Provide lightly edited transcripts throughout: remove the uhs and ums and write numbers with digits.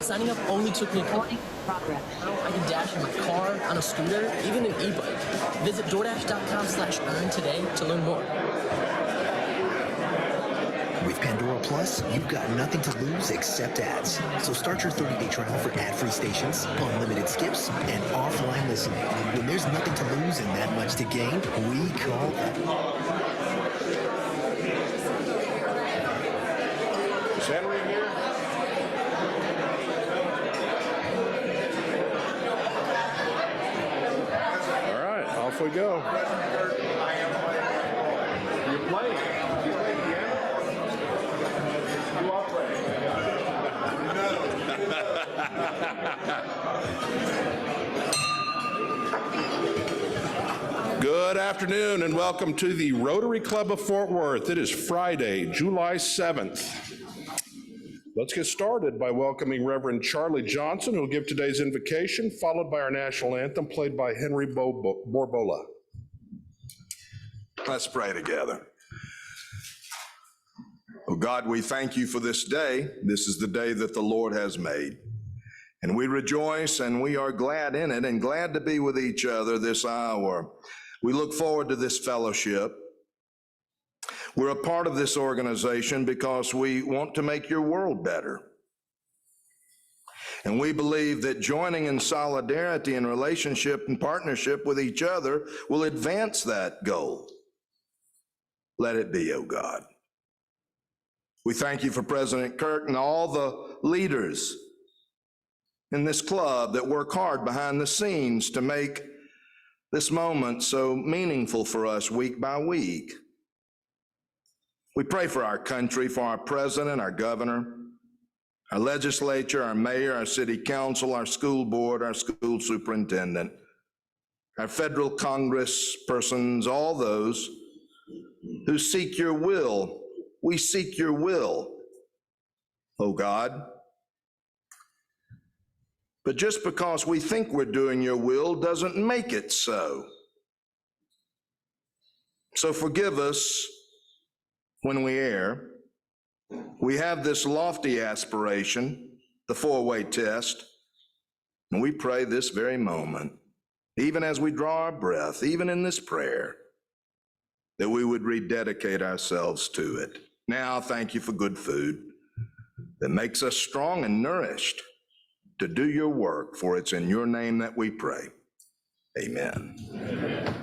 Signing up only took me a couple. Now I can dash in my car, on a scooter, even an e-bike. Visit DoorDash.com/earn today to learn more. With Pandora Plus, you've got nothing to lose except ads. So start your 30-day trial for ad-free stations, unlimited skips, and offline listening. When there's nothing to lose and that much to gain, we call them. Is Henry here? All right, off we go. You play piano? You all play. Good afternoon and welcome to the Rotary Club of Fort Worth. It is Friday, July 7th. Let's get started by welcoming Reverend Charlie Johnson, who will give today's invocation, followed by our national anthem played by Henry Borbola. Let's pray together. Oh God, we thank you for this day. This is the day that the Lord has made. And we rejoice and we are glad in it and glad to be with each other this hour. We look forward to this fellowship. We're a part of this organization because we want to make your world better. And we believe that joining in solidarity and relationship and partnership with each other will advance that goal. Let it be, oh God. We thank you for President Kirk and all the leaders in this club that work hard behind the scenes to make this moment so meaningful for us week by week. We pray for our country, for our president, our governor, our legislature, our mayor, our city council, our school board, our school superintendent, our federal Congress persons, all those who seek your will. We seek your will, oh God. But just because we think we're doing your will doesn't make it so. So forgive us when we err. We have this lofty aspiration, the four-way test, and we pray this very moment, even as we draw our breath, even in this prayer, that we would rededicate ourselves to it. Now, thank you for good food that makes us strong and nourished to do your work, for it's in your name that we pray. Amen. Amen.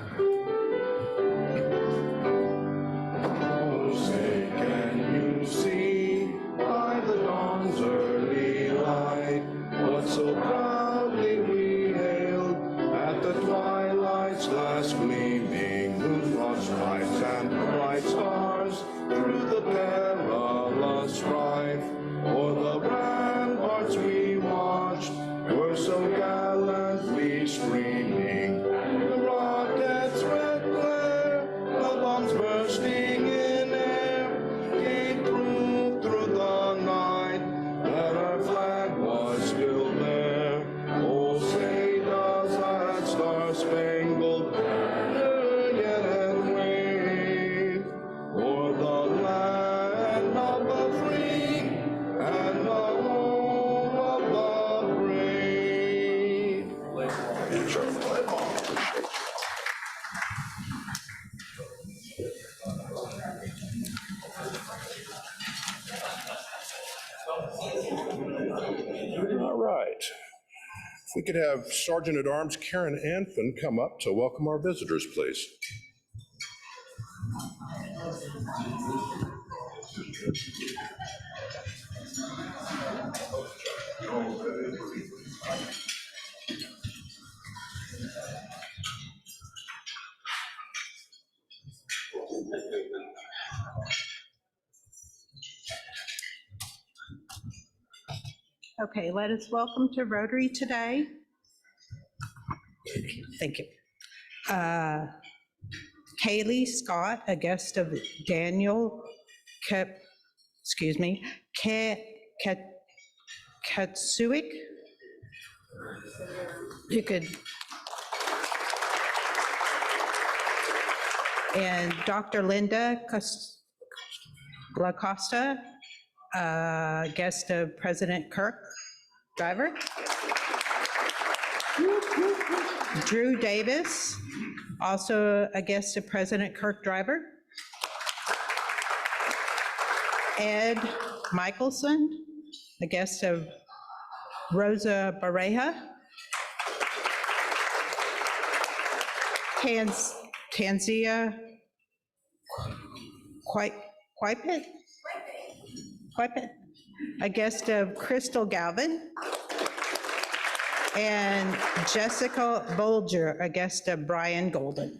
So proudly we hailed at the twilight's last gleaming, whose broad stripes and bright stars through the perilous strife o'er the ramparts we watched were so gallantly streaming. The rockets' red glare, the bombs bursting in air, gave proof through the night that our flag was still there. Oh, say does that star-spangled banner yet wave o'er the land of the free and the home of the brave. All right. If we could have Sergeant at Arms Karen Anfin come up to welcome our visitors, please. Okay, let us welcome to Rotary today. Thank you. Kaylee Scott, a guest of Daniel Katsuik. You could. And Dr. Linda LaCosta, guest of President Kirk. Driver. Drew Davis, also a guest of President Kirk Driver. Ed Michelson, a guest of Rosa Bareja. Tanzia Quipet, a guest of Crystal Galvin. And Jessica Bolger, a guest of Brian Golden.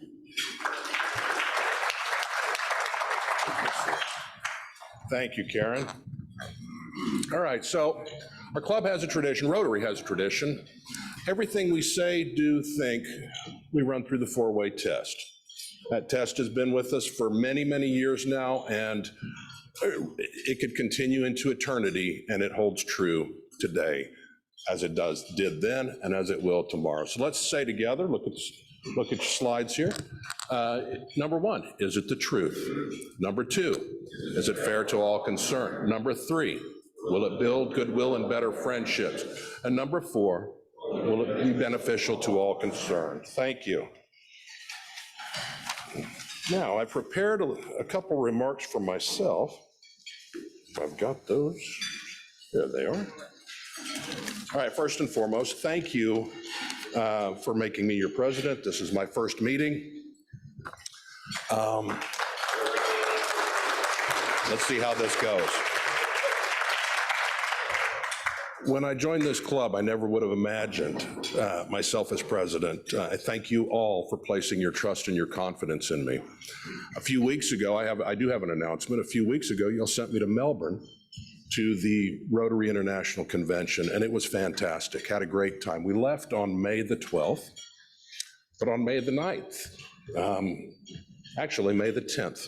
Thank you, Karen. All right, so our club has a tradition, Rotary has a tradition. Everything we say, do, think, we run through the four-way test. That test has been with us for many, many years now, and it could continue into eternity, and it holds true today, as it did then, and as it will tomorrow. So let's say together, look at your slides here. Number one, is it the truth? Number two, is it fair to all concerned? Number three, will it build goodwill and better friendships? And number four, will it be beneficial to all concerned? Thank you. Now, I prepared a couple remarks for myself. I've got those. There they are. All right, first and foremost, thank you for making me your president. This is my first meeting. Let's see how this goes. When I joined this club, I never would have imagined myself as president. I thank you all for placing your trust and your confidence in me. A few weeks ago, I do have an announcement. A few weeks ago, you all sent me to Melbourne to the Rotary International Convention, and it was fantastic. Had a great time. We left on May the 12th, but on May the 9th, actually May the 10th,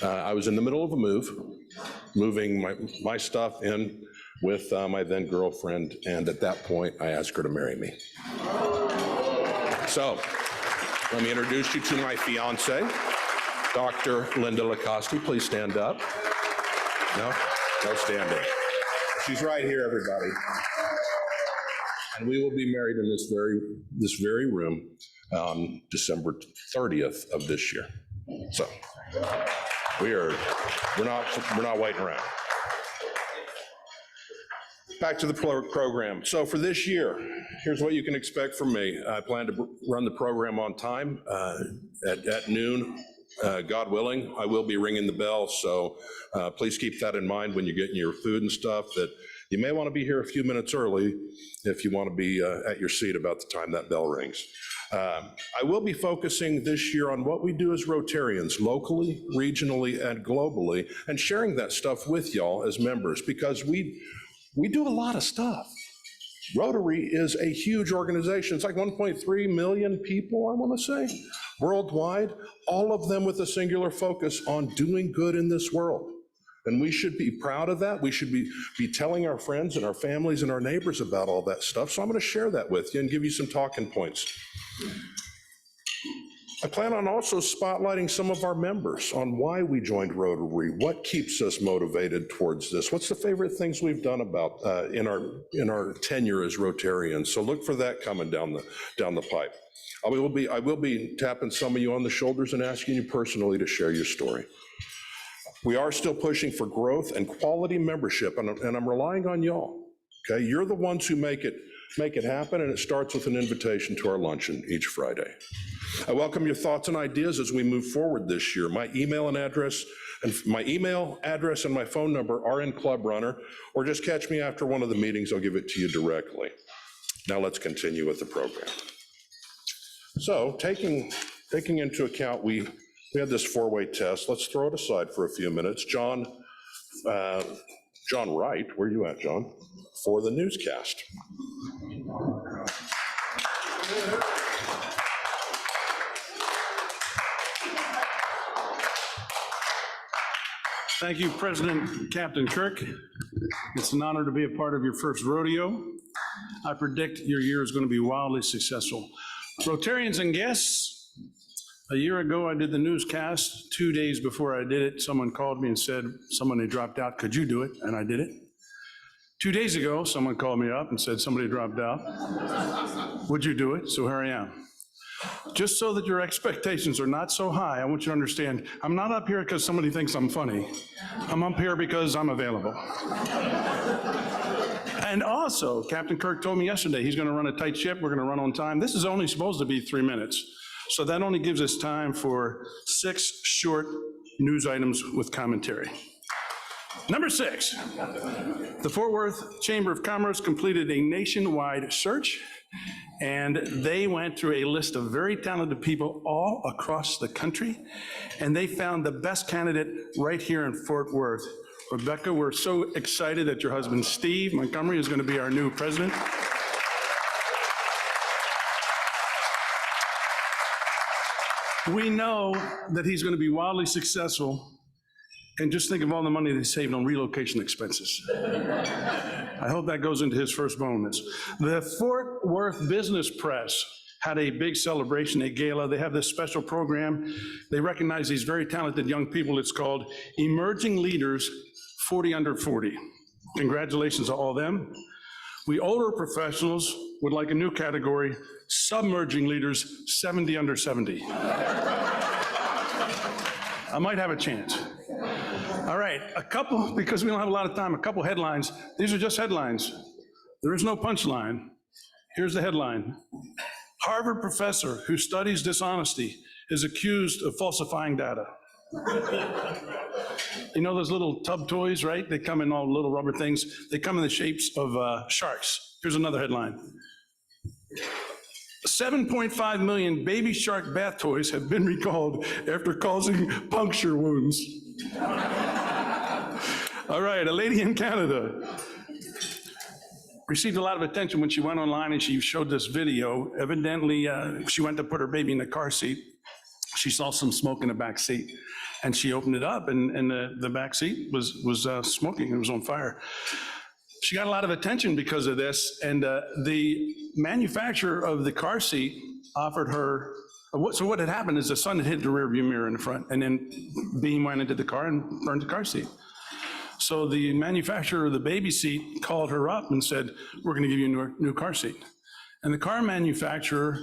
I was in the middle of a move, moving my stuff in with my then girlfriend, and at that point, I asked her to marry me. So, let me introduce you to my fiance, Dr. Linda Lacoste. Please stand up. No standing. She's right here, everybody. And we will be married in this very room on December 30th of this year. So, we're not waiting around. Back to the program. So for this year, here's what you can expect from me. I plan to run the program on time at noon. God willing, I will be ringing the bell, so please keep that in mind when you're getting your food and stuff, that you may want to be here a few minutes early if you want to be at your seat about the time that bell rings. I will be focusing this year on what we do as Rotarians, locally, regionally, and globally, and sharing that stuff with y'all as members, because we do a lot of stuff. Rotary is a huge organization. It's like 1.3 million people, I want to say, worldwide, all of them with a singular focus on doing good in this world. And we should be proud of that. We should be telling our friends and our families and our neighbors about all that stuff. So I'm going to share that with you and give you some talking points. I plan on also spotlighting some of our members on why we joined Rotary, what keeps us motivated towards this, what's the favorite things we've done about in our tenure as Rotarians. So look for that coming down the pipe. I will be tapping some of you on the shoulders and asking you personally to share your story. We are still pushing for growth and quality membership, and I'm relying on y'all. Okay, you're the ones who make it happen, and it starts with an invitation to our luncheon each Friday. I welcome your thoughts and ideas as we move forward this year. My email address and my phone number are in Club Runner, or just catch me after one of the meetings. I'll give it to you directly. Now let's continue with the program. So taking into account we had this four-way test. Let's throw it aside for a few minutes. John Wright, where are you at, John? For the newscast. Thank you, President Captain Kirk. It's an honor to be a part of your first rodeo. I predict your year is going to be wildly successful. Rotarians and guests, a year ago I did the newscast. 2 days before I did it, someone called me and said someone had dropped out. Could you do it? And I did it. 2 days ago, someone called me up and said somebody dropped out. Would you do it? So here I am. Just so that your expectations are not so high, I want you to understand, I'm not up here because somebody thinks I'm funny. I'm up here because I'm available. And also, Captain Kirk told me yesterday he's going to run a tight ship. We're going to run on time. This is only supposed to be 3 minutes. So that only gives us time for 6 short news items with commentary. Number 6, the Fort Worth Chamber of Commerce completed a nationwide search, and they went through a list of very talented people all across the country, and they found the best candidate right here in Fort Worth. Rebecca, we're so excited that your husband, Steve Montgomery, is going to be our new president. We know that he's going to be wildly successful, and just think of all the money they saved on relocation expenses. I hope that goes into his first bonus. The Fort Worth Business Press had a big celebration, a gala. They have this special program. They recognize these very talented young people. It's called Emerging Leaders 40 Under 40. Congratulations to all them. We older professionals would like a new category, Submerging Leaders 70 Under 70. I might have a chance. All right, because we don't have a lot of time, a couple headlines. These are just headlines. There is no punchline. Here's the headline. Harvard professor who studies dishonesty is accused of falsifying data. You know those little tub toys, right? They come in all little rubber things. They come in the shapes of sharks. Here's another headline. 7.5 million baby shark bath toys have been recalled after causing puncture wounds. All right, a lady in Canada received a lot of attention when she went online and she showed this video. Evidently, she went to put her baby in the car seat. She saw some smoke in the back seat, and she opened it up, and the back seat was smoking. It was on fire. She got a lot of attention because of this, and the manufacturer of the car seat offered her. So what had happened is the sun had hit the rearview mirror in the front, and then beam went into the car and burned the car seat. So the manufacturer of the baby seat called her up and said, "We're going to give you a new car seat." And the car manufacturer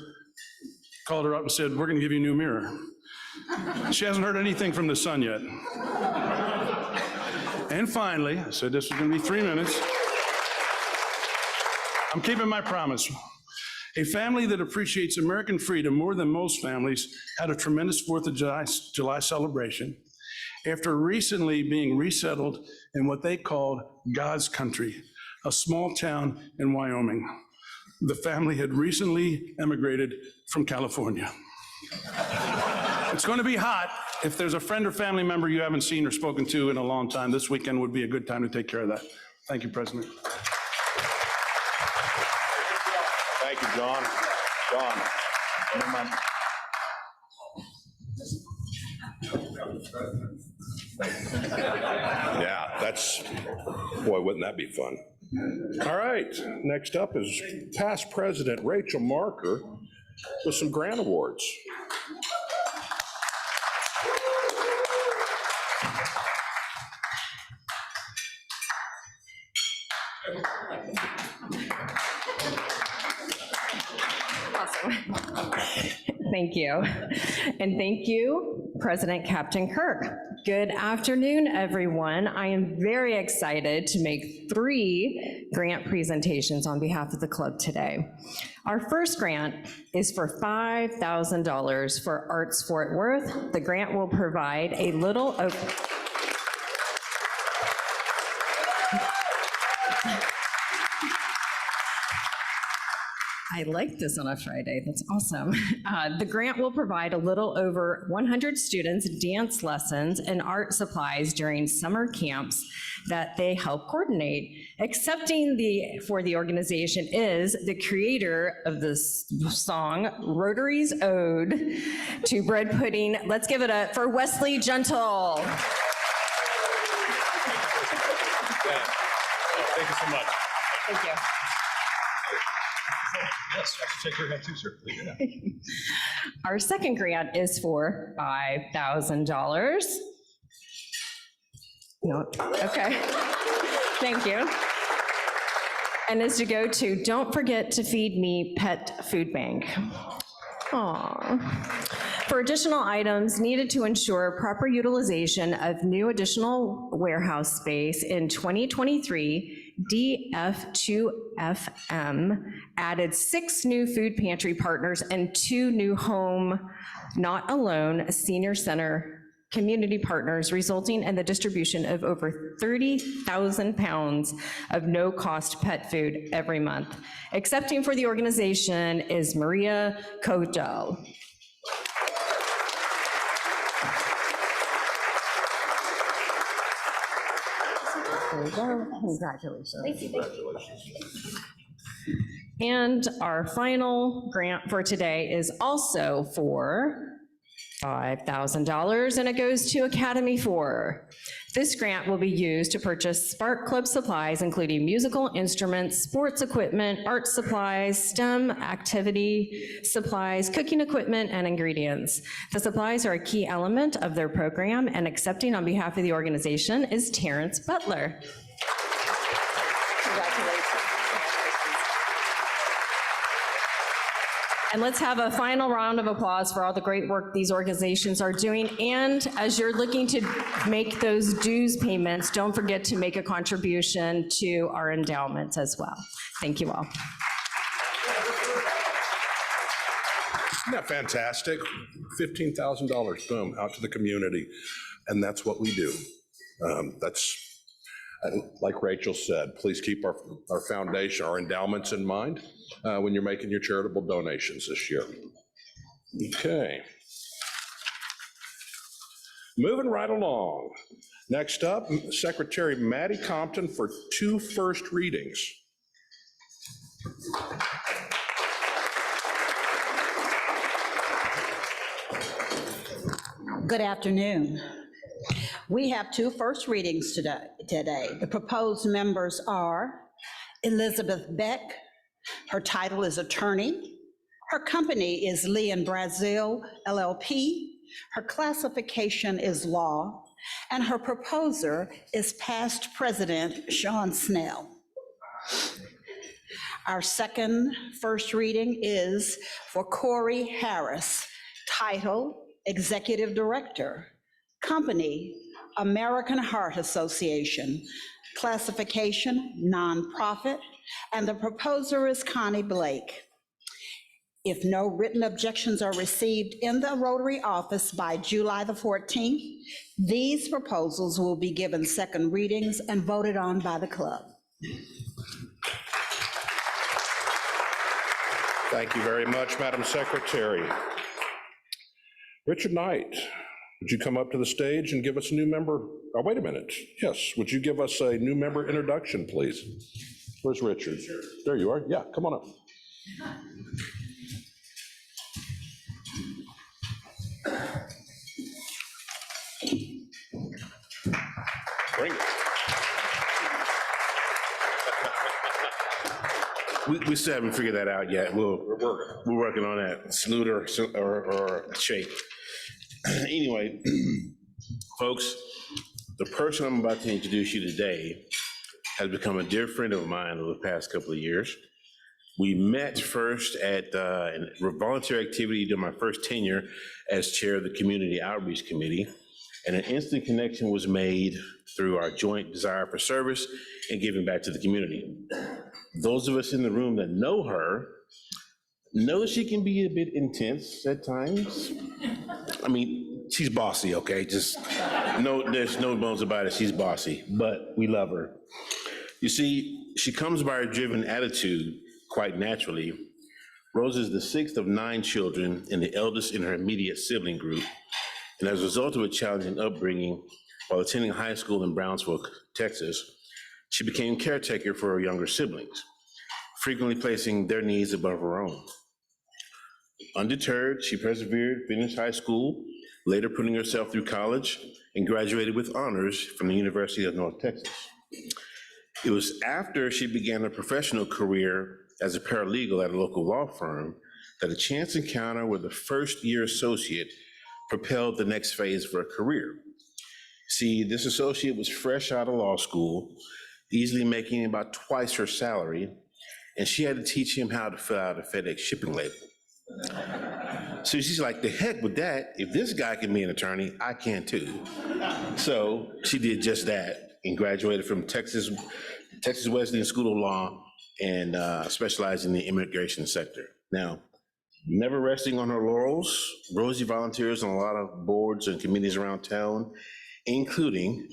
called her up and said, "We're going to give you a new mirror." She hasn't heard anything from the sun yet. And finally, I said this was going to be 3 minutes. I'm keeping my promise. A family that appreciates American freedom more than most families had a tremendous 4th of July celebration after recently being resettled in what they called God's country, a small town in Wyoming. The family had recently emigrated from California. It's going to be hot. If there's a friend or family member you haven't seen or spoken to in a long time, this weekend would be a good time to take care of that. Thank you, President. Thank you, John. John. Yeah, boy, wouldn't that be fun? All right, next up is past President Rachel Marker with some grant awards. Thank you. And thank you, President Captain Kirk. Good afternoon, everyone. I am very excited to make 3 grant presentations on behalf of the club today. Our first grant is for $5,000 for Arts Fort Worth. The grant will provide a little of I like this on a Friday. That's awesome. The grant will provide a little over 100 students dance lessons and art supplies during summer camps that they help coordinate. Accepting for the organization is the creator of this song, Rotary's Ode to Bread Pudding. Let's give it up for Wesley Gentle. Thank you so much. Thank you. Yes, I can shake your hand too, sir. Our second grant is for $5,000. No, okay. Thank you. and is to go to Don't Forget to Feed Me Pet Food Bank. Aww. For additional items needed to ensure proper utilization of new additional warehouse space in 2023, DF2FM added 6 new food pantry partners and 2 new Home Not Alone senior center community partners, resulting in the distribution of over 30,000 pounds of no-cost pet food every month. Accepting for the organization is Maria Kojo. There you go. Congratulations. Thank you. And our final grant for today is also for $5,000, and it goes to Academy 4. This grant will be used to purchase Spark Club supplies, including musical instruments, sports equipment, art supplies, STEM activity supplies, cooking equipment, and ingredients. The supplies are a key element of their program, and accepting on behalf of the organization is Terrence Butler. And let's have a final round of applause for all the great work these organizations are doing. And as you're looking to make those dues payments, don't forget to make a contribution to our endowments as well. Thank you all. Isn't that fantastic? $15,000, boom, out to the community. And that's what we do. And like Rachel said, please keep our foundation, our endowments in mind when you're making your charitable donations this year. Okay. Moving right along. Next up, Secretary Maddie Compton for 2 first readings. Good afternoon. We have 2 first readings today. The proposed members are Elizabeth Beck. Her title is attorney. Her company is Lee & Brazil, LLP. Her classification is law. And her proposer is past President Sean Snell. Our second first reading is for Corey Harris. Title, Executive Director. Company, American Heart Association. Classification, nonprofit. And the proposer is Connie Blake. If no written objections are received in the Rotary office by July the 14th, these proposals will be given second readings and voted on by the club. Thank you very much, Madam Secretary. Richard Knight, would you come up to the stage and give us a new member? Oh, wait a minute. Yes, would you give us a new member introduction, please? Where's Richard? Sure. There you are. Yeah, come on up. Bring it. We still haven't figured that out yet. We're working on that. Salute or shake. Anyway, folks, the person I'm about to introduce you today has become a dear friend of mine over the past couple of years. We met first at a voluntary activity during my first tenure as chair of the Community Outreach Committee, and an instant connection was made through our joint desire for service and giving back to the community. Those of us in the room that know her know she can be a bit intense at times. I mean, she's bossy, okay? Just there's no bones about it, she's bossy, but we love her. You see, she comes by her driven attitude quite naturally. Rose is the 6th of 9 children and the eldest in her immediate sibling group. And as a result of a challenging upbringing while attending high school in Brownsville, Texas, she became caretaker for her younger siblings, frequently placing their needs above her own. Undeterred, she persevered, finished high school, later putting herself through college, and graduated with honors from the University of North Texas. It was after she began a professional career as a paralegal at a local law firm that a chance encounter with a first-year associate propelled the next phase of her career. See, this associate was fresh out of law school, easily making about twice her salary, and she had to teach him how to fill out a FedEx shipping label. So she's like, the heck with that. If this guy can be an attorney, I can too. So she did just that and graduated from Texas Wesleyan School of Law and specialized in the immigration sector. Now, never resting on her laurels, Rosie volunteers on a lot of boards and committees around town, including,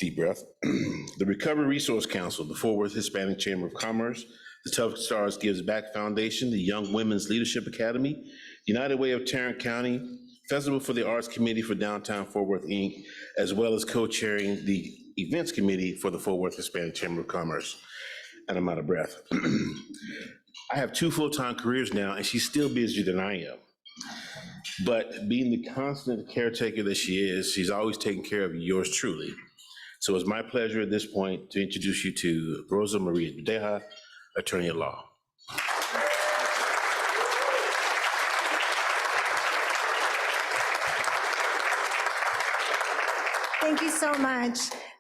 deep breath, the Recovery Resource Council, the Fort Worth Hispanic Chamber of Commerce, the Tough Stars Gives Back Foundation, the Young Women's Leadership Academy, United Way of Tarrant County, Festival for the Arts Committee for Downtown Fort Worth, Inc., as well as co-chairing the Events Committee for the Fort Worth Hispanic Chamber of Commerce. And I'm out of breath. I have 2 full-time careers now, and she's still busier than I am. But being the constant caretaker that she is, she's always taking care of yours truly. So it's my pleasure at this point to introduce you to Rosa Maria Deja, attorney at law. Thank you so much.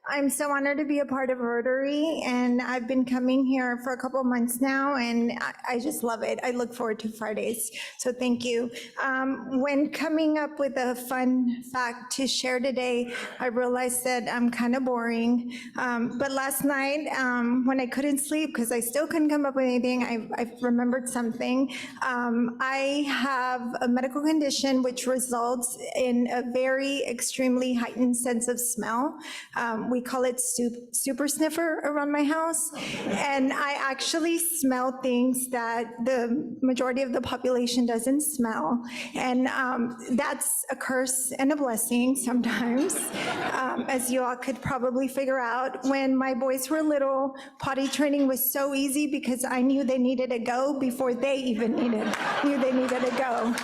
I'm so honored to be a part of Rotary, and I've been coming here for a couple of months now, and I just love it. I look forward to Fridays, so thank you. When coming up with a fun fact to share today, I realized that I'm kind of boring, but last night, when I couldn't sleep, because I still couldn't come up with anything, I remembered something. I have a medical condition which results in a very extremely heightened sense of smell. We call it super sniffer around my house. And I actually smell things that the majority of the population doesn't smell. And that's a curse and a blessing sometimes, as you all could probably figure out. When my boys were little, potty training was so easy because I knew they needed to go before they even knew they needed to go.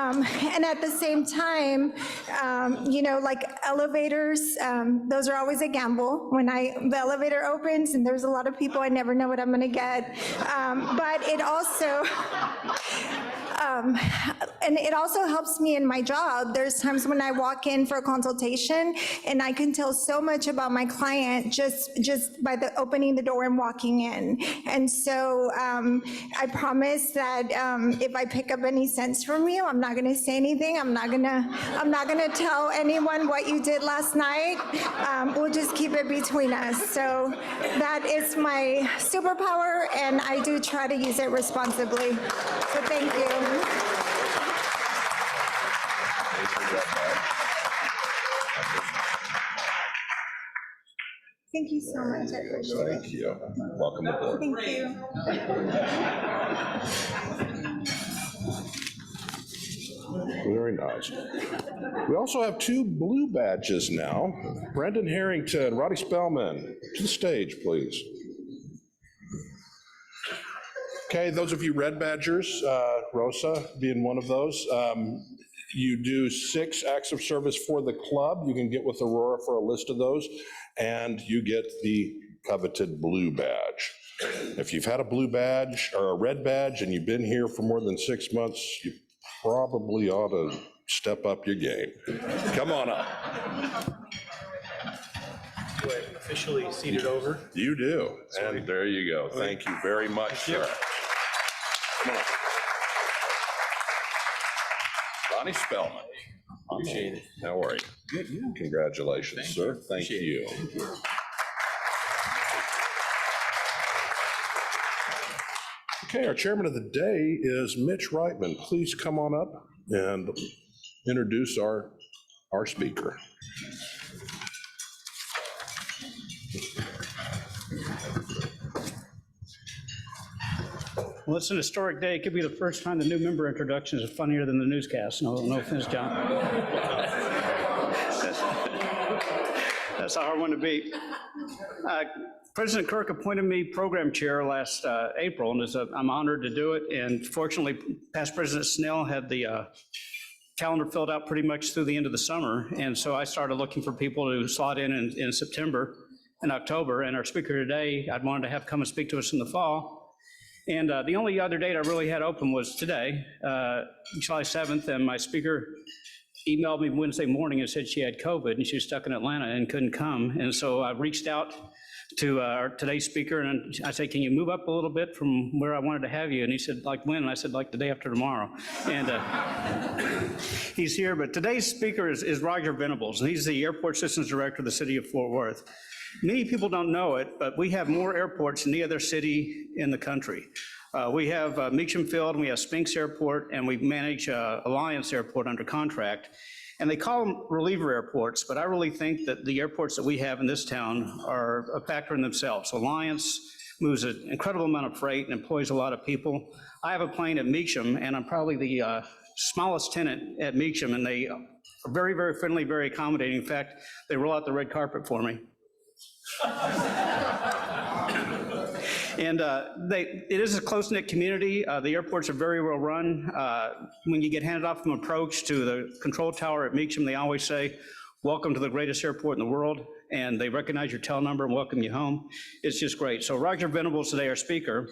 And at the same time, you know, like elevators, those are always a gamble. When the elevator opens and there's a lot of people, I never know what I'm gonna get. But it also, and it also helps me in my job. There's times when I walk in for a consultation and I can tell so much about my client just by opening the door and walking in. And so I promise that if I pick up any sense from you, I'm not gonna say anything. I'm not gonna tell anyone what you did last night. We'll just keep it between us. So that is my superpower, and I do try to use it responsibly. So thank you. Thank you so much. I appreciate it. Thank you. Welcome aboard. Thank you. Very nice. We also have 2 blue badges now. Brendan Harrington, Roddy Spellman, to the stage, please. Okay, those of you red badgers, Rosa being one of those, you do 6 acts of service for the club. You can get with Aurora for a list of those, and you get the coveted blue badge. If you've had a blue badge or a red badge and you've been here for more than 6 months, you probably ought to step up your game. Come on up. Do I officially cede it over? You do, and there you go. Thank you very much, sir. Come on. Ronnie Spellman. Appreciate it. How are you? Good. Congratulations, sir. Thank you. Okay, our chairman of the day is Mitch Reitman. Please come on up and introduce our speaker. Well, it's an historic day. It could be the first time the new member introductions are funnier than the newscast. No offense, John. That's a hard one to beat. President Kirk appointed me program chair last April, and I'm honored to do it. And fortunately, past President Snell had the calendar filled out pretty much through the end of the summer. And so I started looking for people to slot in September and October. And our speaker today, I'd wanted to have come and speak to us in the fall. And the only other date I really had open was today, July 7th, and my speaker emailed me Wednesday morning and said she had COVID and she was stuck in Atlanta and couldn't come. And so I reached out to today's speaker, and I said, can you move up a little bit from where I wanted to have you? And he said, like when? And I said, like the day after tomorrow. And he's here, but today's speaker is Roger Venables, and he's the Airport Systems Director of the City of Fort Worth. Many people don't know it, but we have more airports than any other city in the country. We have Meacham Field, and we have Spinks Airport, and we manage Alliance Airport under contract. And they call them reliever airports, but I really think that the airports that we have in this town are a factor in themselves. Alliance moves an incredible amount of freight and employs a lot of people. I have a plane at Meacham, and I'm probably the smallest tenant at Meacham, and they are very, very friendly, very accommodating. In fact, they roll out the red carpet for me. And it is a close-knit community. The airports are very well run. When you get handed off from approach to the control tower at Meacham, they always say, welcome to the greatest airport in the world, and they recognize your tel number and welcome you home. It's just great. So Roger Venables today, our speaker.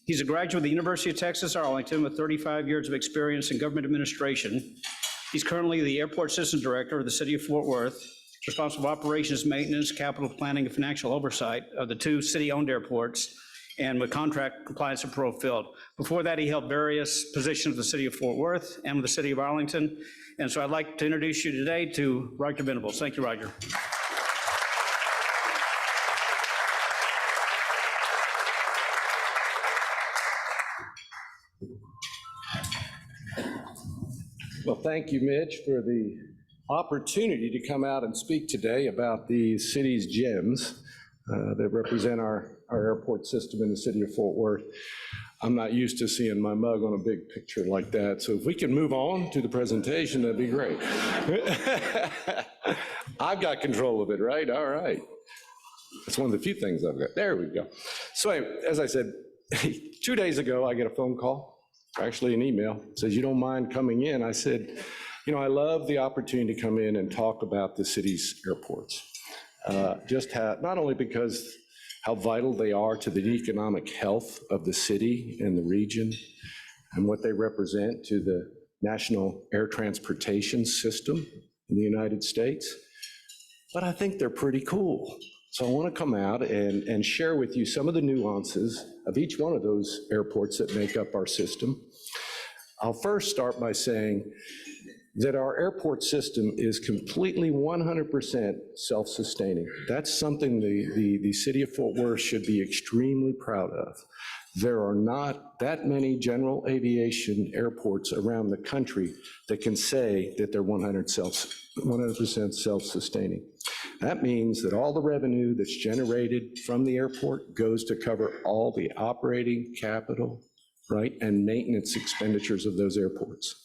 He's a graduate of the University of Texas, Arlington, with 35 years of experience in government administration. He's currently the Airport Systems Director of the City of Fort Worth, responsible for operations, maintenance, capital planning, and financial oversight of the 2 city-owned airports, and with contract compliance with Pro Field. Before that, he held various positions with the City of Fort Worth and with the City of Arlington. And so I'd like to introduce you today to Roger Venables. Thank you, Roger. Well, thank you, Mitch, for the opportunity to come out and speak today about the city's gems that represent our airport system in the city of Fort Worth. I'm not used to seeing my mug on a big picture like that, so if we can move on to the presentation, that'd be great. I've got control of it, right? All right. That's one of the few things I've got. There we go. So anyway, as I said, 2 days ago, I get a phone call, actually an email, says, you don't mind coming in? I said, you know, I love the opportunity to come in and talk about the city's airports. Not only because how vital they are to the economic health of the city and the region and what they represent to the national air transportation system in the United States, but I think they're pretty cool. So I want to come out and share with you some of the nuances of each one of those airports that make up our system. I'll first start by saying that our airport system is completely 100% self-sustaining. That's something the city of Fort Worth should be extremely proud of. There are not that many general aviation airports around the country that can say that they're 100% self-sustaining. That means that all the revenue that's generated from the airport goes to cover all the operating, capital, right, and maintenance expenditures of those airports.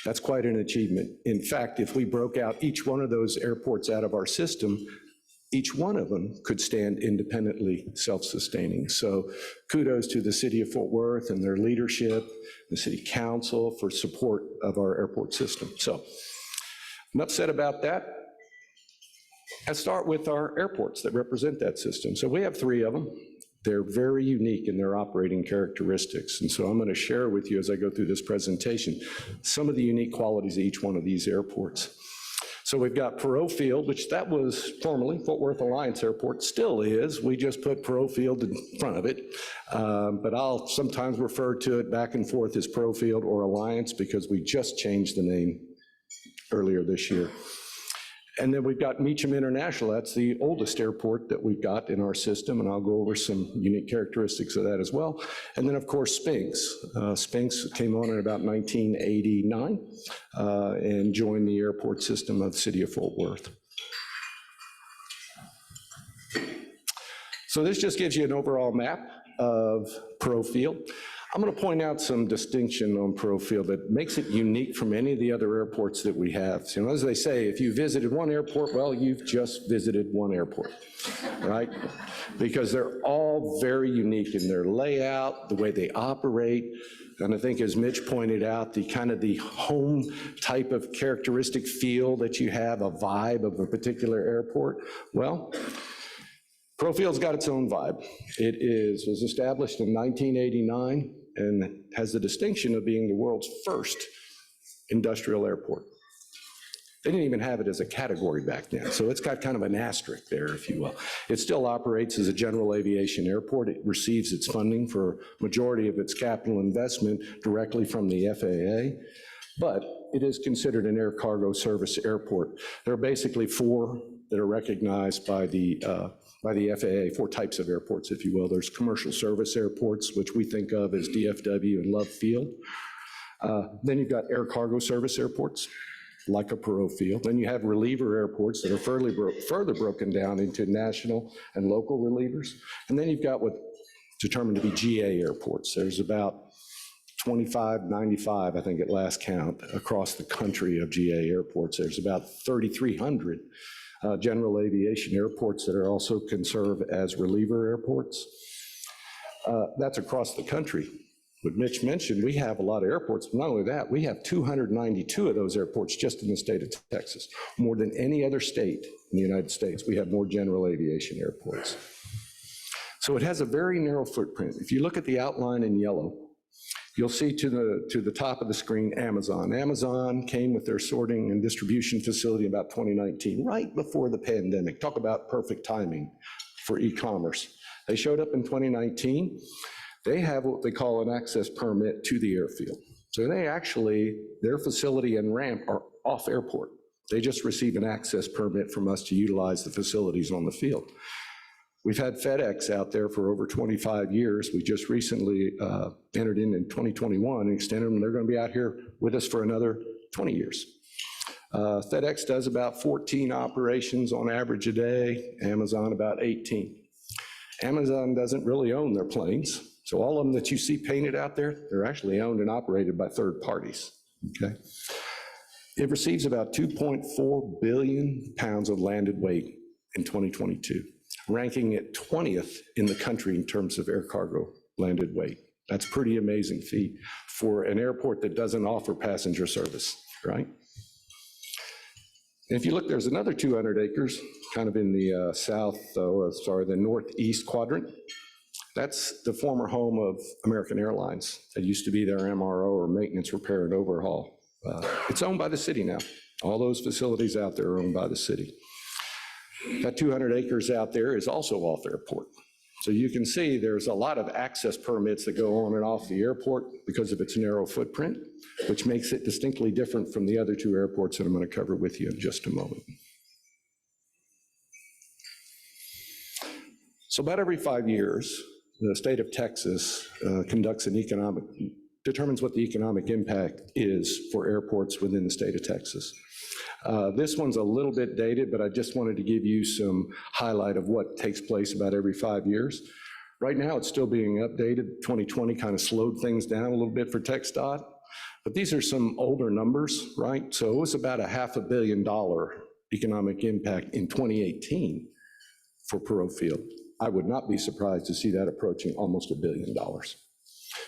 That's quite an achievement. In fact, if we broke out each one of those airports out of our system, each one of them could stand independently self-sustaining. So kudos to the city of Fort Worth and their leadership, the city council for support of our airport system. So enough said about that. Let's start with our airports that represent that system. So we have 3 of them. They're very unique in their operating characteristics. And so I'm going to share with you as I go through this presentation some of the unique qualities of each one of these airports. So we've got Perot Field, which that was formerly Fort Worth Alliance Airport, still is. We just put Perot Field in front of it. But I'll sometimes refer to it back and forth as Perot Field or Alliance because we just changed the name earlier this year. And then we've got Meacham International. That's the oldest airport that we've got in our system, and I'll go over some unique characteristics of that as well. And then, of course, Spinks. Spinks came on in about 1989 and joined the airport system of the city of Fort Worth. So this just gives you an overall map of Perot Field. I'm going to point out some distinction on Perot Field that makes it unique from any of the other airports that we have. So, you know, as they say, if you visited one airport, well, you've just visited one airport, right? Because they're all very unique in their layout, the way they operate, and I think as Mitch pointed out, the kind of the home type of characteristic feel that you have, a vibe of a particular airport. Well, Perot Field's got its own vibe. It was established in 1989 and has the distinction of being the world's first industrial airport. They didn't even have it as a category back then, so it's got kind of an asterisk there, if you will. It still operates as a general aviation airport. It receives its funding for majority of its capital investment directly from the FAA, but it is considered an air cargo service airport. There are basically four that are recognized by the FAA, four types of airports, if you will. There's commercial service airports, which we think of as DFW and Love Field. Then you've got air cargo service airports, like a Perot Field. Then you have reliever airports that are further broken down into national and local relievers. And then you've got what's determined to be GA airports. There's about 25, 95, I think at last count, across the country of GA airports. There's about 3,300 general aviation airports that are also can serve as reliever airports. That's across the country. What Mitch mentioned, we have a lot of airports, but not only that, we have 292 of those airports just in the state of Texas. More than any other state in the United States, we have more general aviation airports. So it has a very narrow footprint. If you look at the outline in yellow, you'll see to the top of the screen, Amazon. Amazon came with their sorting and distribution facility in about 2019, right before the pandemic. Talk about perfect timing for e-commerce. They showed up in 2019. They have what they call an access permit to the airfield. So their facility and ramp are off airport. They just receive an access permit from us to utilize the facilities on the field. We've had FedEx out there for over 25 years. We just recently entered in 2021 and extended them. They're going to be out here with us for another 20 years. FedEx does about 14 operations on average a day, Amazon about 18. Amazon doesn't really own their planes. So all of them that you see painted out there, they're actually owned and operated by third parties, okay? It receives about 2.4 billion pounds of landed weight in 2022, ranking it 20th in the country in terms of air cargo landed weight. That's a pretty amazing feat for an airport that doesn't offer passenger service, right? And if you look, there's another 200 acres, kind of in the the northeast quadrant. That's the former home of American Airlines. That used to be their MRO, or maintenance, repair, and overhaul. It's owned by the city now. All those facilities out there are owned by the city. That 200 acres out there is also off airport. So you can see there's a lot of access permits that go on and off the airport because of its narrow footprint, which makes it distinctly different from the other two airports that I'm going to cover with you in just a moment. So about every 5 years, the state of Texas determines what the economic impact is for airports within the state of Texas. This one's a little bit dated, but I just wanted to give you some highlight of what takes place about every 5 years. Right now, it's still being updated. 2020 kind of slowed things down a little bit for TxDOT, but these are some older numbers, right? So it was about a $500 million economic impact in 2018 for Perot Field. I would not be surprised to see that approaching almost $1 billion,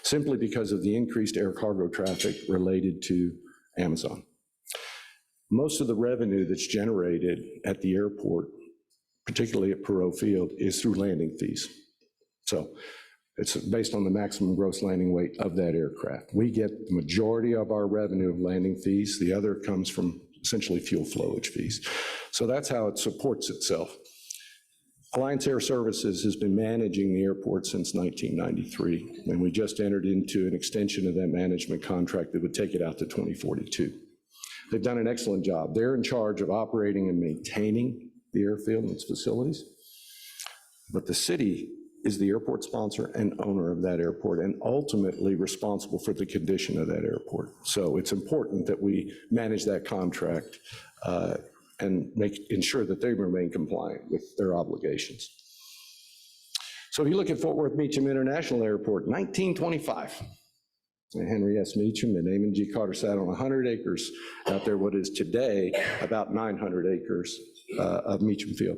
simply because of the increased air cargo traffic related to Amazon. Most of the revenue that's generated at the airport, particularly at Perot Field, is through landing fees. So it's based on the maximum gross landing weight of that aircraft. We get the majority of our revenue of landing fees. The other comes from essentially fuel flowage fees. So that's how it supports itself. Alliance Air Services has been managing the airport since 1993, and we just entered into an extension of that management contract that would take it out to 2042. They've done an excellent job. They're in charge of operating and maintaining the airfield and its facilities, but the city is the airport sponsor and owner of that airport and ultimately responsible for the condition of that airport. So it's important that we manage that contract and ensure that they remain compliant with their obligations. So if you look at Fort Worth Meacham International Airport, 1925, Henry S. Meacham and Amon G. Carter sat on 100 acres out there, what is today about 900 acres of Meacham Field.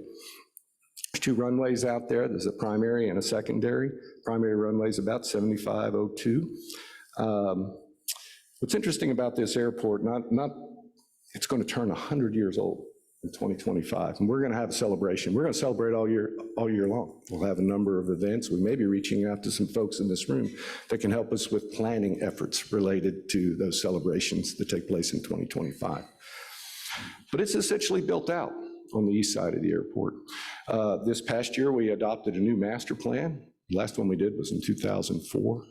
There's two runways out there. There's a primary and a secondary. Primary runway is about 7502. What's interesting about this airport, it's going to turn 100 years old in 2025, and we're going to have a celebration. We're going to celebrate all year long. We'll have a number of events. We may be reaching out to some folks in this room that can help us with planning efforts related to those celebrations that take place in 2025. But it's essentially built out on the east side of the airport. This past year, we adopted a new master plan. The last one we did was in 2004.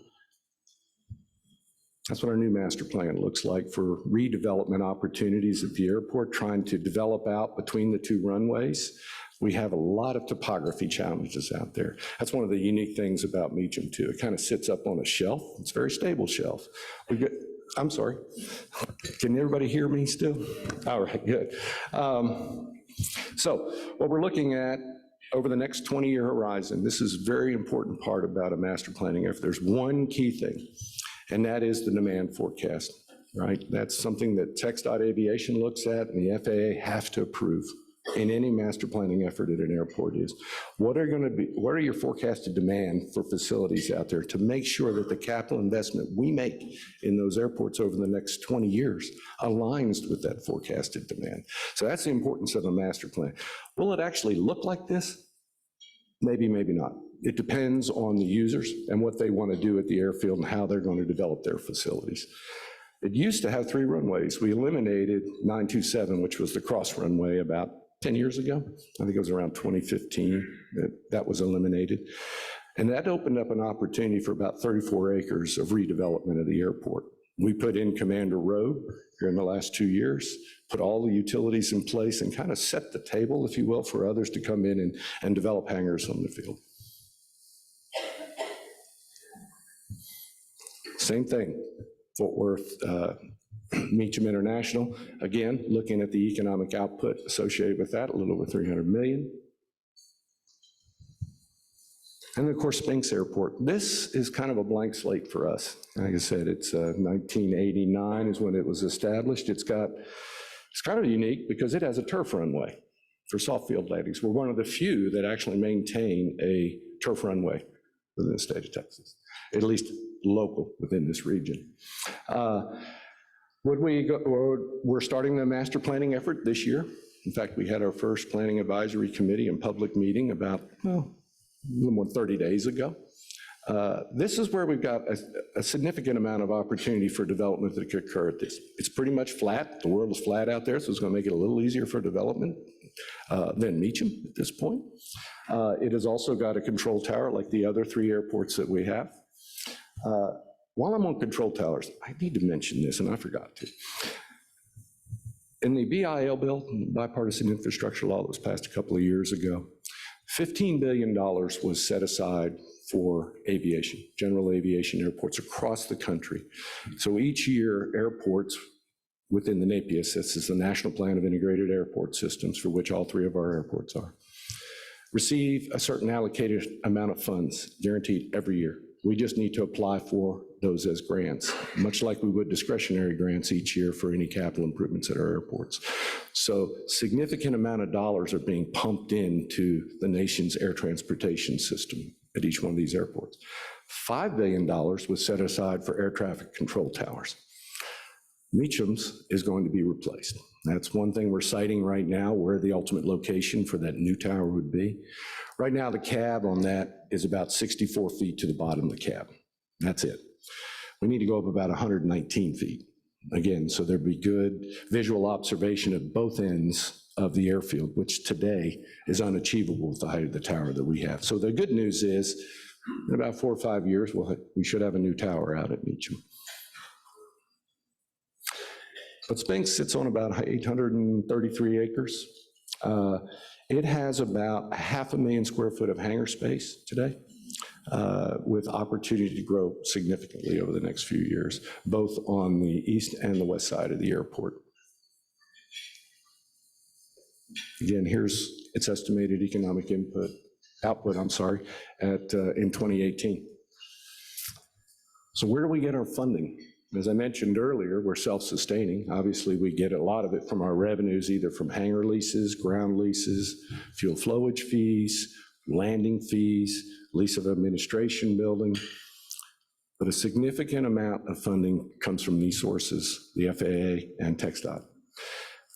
That's what our new master plan looks like for redevelopment opportunities at the airport, trying to develop out between the two runways. We have a lot of topography challenges out there. That's one of the unique things about Meacham too. It kind of sits up on a shelf. It's a very stable shelf. I'm sorry, can everybody hear me still? All right, good. So what we're looking at over the next 20-year horizon, this is a very important part about a master planning effort. There's one key thing, and that is the demand forecast, right? That's something that TxDOT Aviation looks at and the FAA have to approve in any master planning effort at an airport is, what are your forecasted demand for facilities out there to make sure that the capital investment we make in those airports over the next 20 years aligns with that forecasted demand. So that's the importance of a master plan. Will it actually look like this? Maybe, maybe not. It depends on the users and what they want to do at the airfield and how they're going to develop their facilities. It used to have 3 runways. We eliminated 927, which was the cross runway about 10 years ago. I think it was around 2015 that was eliminated. And that opened up an opportunity for about 34 acres of redevelopment of the airport. We put in Commander Road here in the last 2 years, put all the utilities in place and kind of set the table, if you will, for others to come in and develop hangars on the field. Same thing, Fort Worth, Meacham International, again, looking at the economic output associated with that, a little over 300 million. And of course, Spinks Airport. This is kind of a blank slate for us. Like I said, it's 1989 is when it was established. It's kind of unique because it has a turf runway for soft field landings. We're one of the few that actually maintain a turf runway within the state of Texas, at least local within this region. We're starting the master planning effort this year. In fact, we had our first planning advisory committee and public meeting about, well, a little more than 30 days ago. This is where we've got a significant amount of opportunity for development that could occur at this. It's pretty much flat. The world is flat out there, so it's going to make it a little easier for development than Meacham at this point. It has also got a control tower like the other 3 airports that we have. While I'm on control towers, I need to mention this, and I forgot to. In the BIL bill, bipartisan infrastructure law that was passed a couple of years ago, $15 billion was set aside for aviation, general aviation airports across the country. So each year, airports within the NAPIS, this is the National Plan of Integrated Airport Systems, for which all 3 of our airports are, receive a certain allocated amount of funds guaranteed every year. We just need to apply for those as grants, much like we would discretionary grants each year for any capital improvements at our airports. So significant amount of dollars are being pumped into the nation's air transportation system at each one of these airports. $5 billion was set aside for air traffic control towers. Meacham's is going to be replaced. That's one thing we're citing right now, where the ultimate location for that new tower would be. Right now, the cab on that is about 64 feet to the bottom of the cab. That's it. We need to go up about 119 feet. Again, so there'd be good visual observation of both ends of the airfield, which today is unachievable with the height of the tower that we have. So the good news is, in about 4 or 5 years, we should have a new tower out at Meacham. But Spinks sits on about 833 acres. It has about 500,000 square foot of hangar space today, with opportunity to grow significantly over the next few years, both on the east and the west side of the airport. Again, here's its estimated economic output, in 2018. So where do we get our funding? As I mentioned earlier, we're self-sustaining. Obviously, we get a lot of it from our revenues, either from hangar leases, ground leases, fuel flowage fees, landing fees, lease of administration building. But a significant amount of funding comes from these sources, the FAA and TxDOT.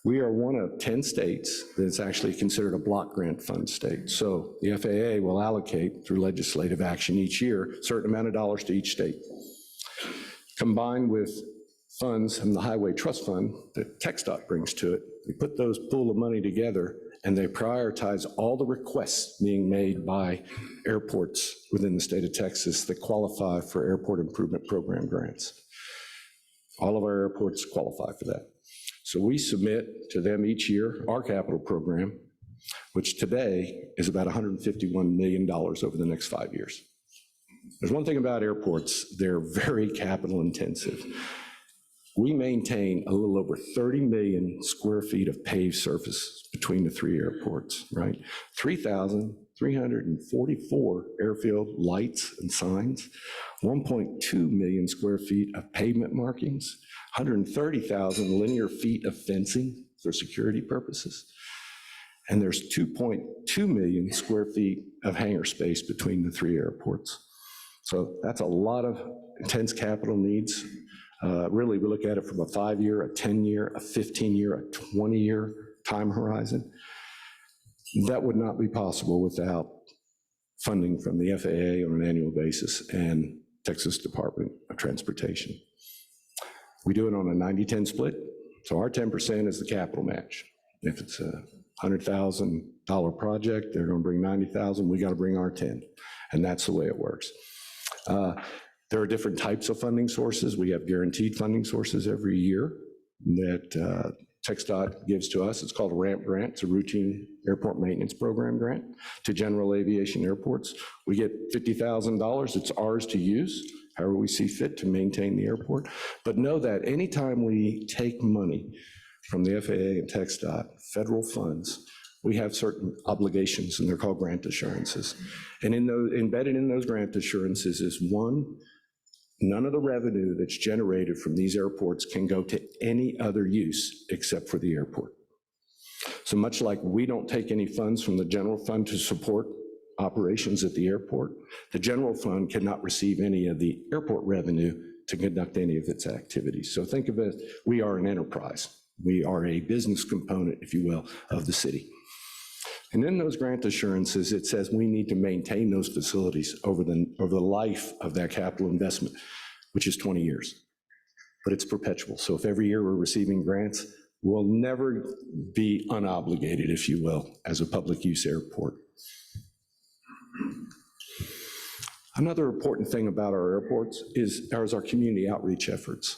We are one of 10 states that's actually considered a block grant fund state. So the FAA will allocate, through legislative action each year, a certain amount of dollars to each state. Combined with funds from the Highway Trust Fund that TxDOT brings to it, They put those pool of money together and they prioritize all the requests being made by airports within the state of Texas that qualify for Airport Improvement Program grants. All of our airports qualify for that. So we submit to them each year our capital program, which today is about $151 million over the next 5 years. There's one thing about airports, they're very capital intensive. We maintain a little over 30 million square feet of paved surface between the 3 airports, right? 3,344 airfield lights and signs, 1.2 million square feet of pavement markings, 130,000 linear feet of fencing for security purposes. And there's 2.2 million square feet of hangar space between the 3 airports. So that's a lot of intense capital needs. Really, we look at it from a 5-year, a 10-year, a 15-year, a 20-year time horizon. That would not be possible without funding from the FAA on an annual basis and Texas Department of Transportation. We do it on a 90-10 split, so our 10% is the capital match. If it's a $100,000 project, they're going to bring $90,000, we got to bring our 10, and that's the way it works. There are different types of funding sources. We have guaranteed funding sources every year that TxDOT gives to us. It's called a RAMP grant. It's a routine airport maintenance program grant to general aviation airports. We get $50,000. It's ours to use, however we see fit to maintain the airport. But know that anytime we take money from the FAA and TxDOT, federal funds, we have certain obligations, and they're called grant assurances. And embedded in those grant assurances is one, none of the revenue that's generated from these airports can go to any other use except for the airport. So much like we don't take any funds from the general fund to support operations at the airport, the general fund cannot receive any of the airport revenue to conduct any of its activities. So think of it, we are an enterprise. We are a business component, if you will, of the city. And in those grant assurances, it says we need to maintain those facilities over the life of that capital investment, which is 20 years. But it's perpetual. So if every year we're receiving grants, we'll never be unobligated, if you will, as a public use airport. Another important thing about our airports is our community outreach efforts.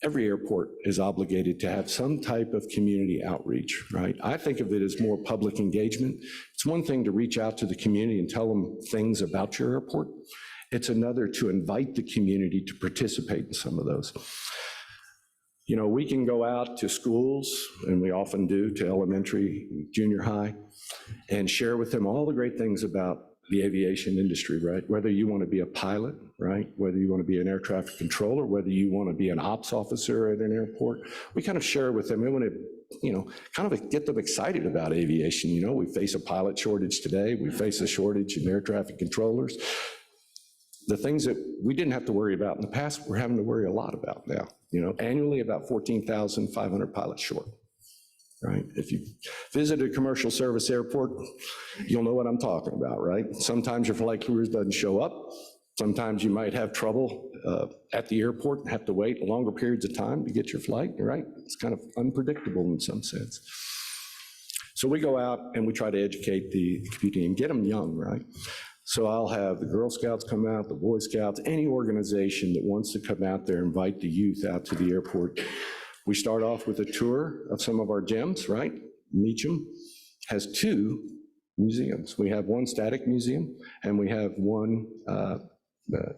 Every airport is obligated to have some type of community outreach, right? I think of it as more public engagement. It's one thing to reach out to the community and tell them things about your airport. It's another to invite the community to participate in some of those. You know, we can go out to schools, and we often do, to elementary, junior high, and share with them all the great things about the aviation industry, right? Whether you want to be a pilot, right? Whether you want to be an air traffic controller, whether you want to be an ops officer at an airport, we kind of share with them. We want to, you know, kind of get them excited about aviation. You know, we face a pilot shortage today. We face a shortage in air traffic controllers. The things that we didn't have to worry about in the past, we're having to worry a lot about now. You know, annually about 14,500 pilots short. Right? If you visit a commercial service airport, you'll know what I'm talking about, right? Sometimes your flight crew doesn't show up. Sometimes you might have trouble at the airport and have to wait longer periods of time to get your flight, right? It's kind of unpredictable in some sense. So we go out and we try to educate the community and get them young, right? So I'll have the Girl Scouts come out, the Boy Scouts, any organization that wants to come out there, invite the youth out to the airport. We start off with a tour of some of our gyms, right? Meacham has 2 museums. We have one static museum, and we have one, that's